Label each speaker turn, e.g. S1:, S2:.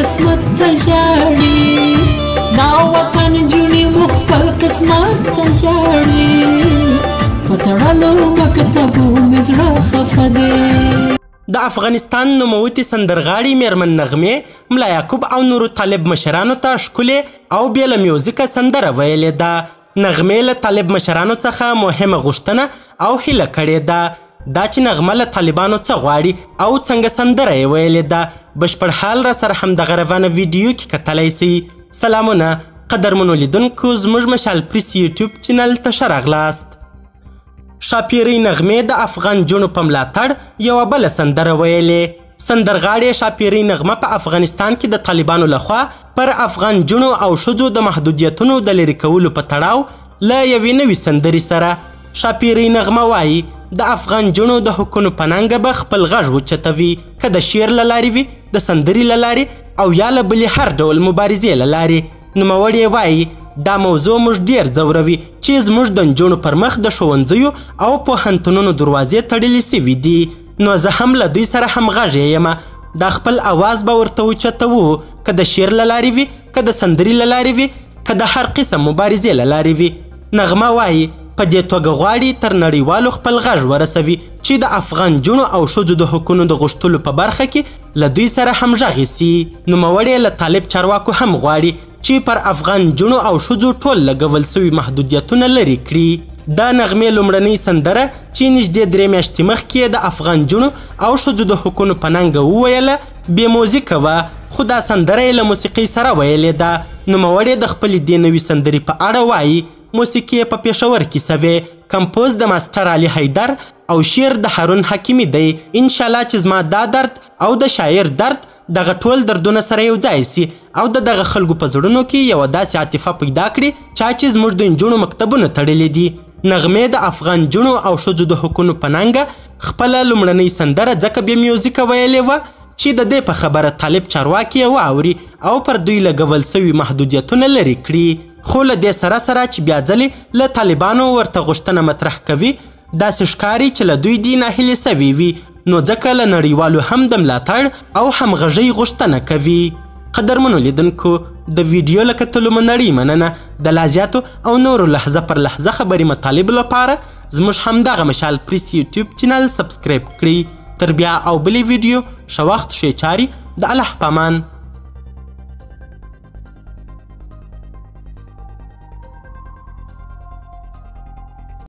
S1: قسمت ته ژاړي، دا وطن جونې مو خپل قسمت ته ژاړي، په تړلو مکتبو مې زړه خفه دی.
S2: د افغانستان نوموتي سندرغاړي میرمن نغمې ملا یعقوب او نورو طالب مشرانو ته ښکلې او بې له میوزیکه سندره ویلې ده. نغمې له طالب مشرانو څخه مهمه غوښتنه او هیله کړې ده، دا چې نغمه له طالبانو څه غواړي او څنګه سندره یې ویلې ده. بشپړ حال را سره همدغه روانه ویډیو کې کتلی سئ. سلامونه قدرمنو لیدونکو، زموږ مشال پریس یوټیوب چینل ته ښه راغلاست. شاپیرۍ نغمې د افغان جونو په ملاتړ یوه بله سندره ویلې. سندرغاړې شاپیرۍ نغمه په افغانستان کې د طالبانو لخوا پر افغان جونو او ښځو د محدودیتونو د لرې کولو په تړاو له یوې نوې سندرې سره. شاپیرۍ نغمه وایي د افغان جونو د حقونو په ننګه به خپل غږ اوچتوي، که د شعر له لارې وي، د سندرې له لارې او یا له بلې هر ډول مبارزې له لارې. نوموړې وایي دا موضوع موږ ډیر ځوروي چې زموږ د نجونو پر مخ د ښوونځیو او پوهنتونونو دروازې تړلې سوي دي، نو زه هم له دوی سره همغږې یم. دا خپل اواز به ورته اوچتوو، که د شعر له لارې وي، که د سندرې له لارې وي، که د هر قسم مبارزې له لارې وي. نغمه وایي په دې توګه غواړي تر نړیوالو خپل غږ ورسوي چې د افغان جونو او ښځو د حقونو د غوښتلو په برخه کې له دوی سره همغږې سي. نوموړې له طالب چارواکو هم غواړي چې پر افغان جونو او ښځو ټول لګول سوي محدودیتونه لرې کړي. دا نغمې لومړنۍ سندره چې نږدې 3 میاشتې مخکې د افغان جونو او ښځو د حقونو په ننګه وویله بې موزیکه وه، خو دا سندره یې له موسیقۍ سره ویلې ده. نوموړې د خپلې دې نوې سندرې په اړه وایي موسیقي یې په پېښور کې سوې، کمپوز د ماسټر علي حیدر او شعر د هارون حکیمي دی. انشاءالله چې زما دا درد او د شاعر درد دغه ټول دردونه سره یو ځای سي او د دغه خلکو په زړونو کې یوه داسې عاطفه پیدا کړي چا چې زموږ د نجونو مکتبونه تړلي دي. نغمې د افغان جونو او ښځو د حقونو په ننګه خپله لومړنۍ سندره ځکه بې میوزیکه ویلې وه چې د دې په خبره طالب چارواکي یې واوري او پر دوی لګول سوي محدودیتونه لرې کړي. خو له دې سره سره چې بیا ځلې له طالبانو ورته غوښتنه مطرح کوي، داسې ښکاري چې له دوی دې ناهیلې سوي وي، نو ځکه له نړیوالو هم د ملاتړ او همغږۍ غوښتنه کوي. قدرمنو لیدونکو، د ویډیو له کتلو مو نړۍ مننه. د لا زیاتو او نورو لحظه پر لحظه خبري مطالبو لپاره زموږ همدغه مشال پریس یوټیوب چینل سبسکرایب کړئ. تر بیا او بلې ویډیو ښه وخت ښې چارې، د الله په امان.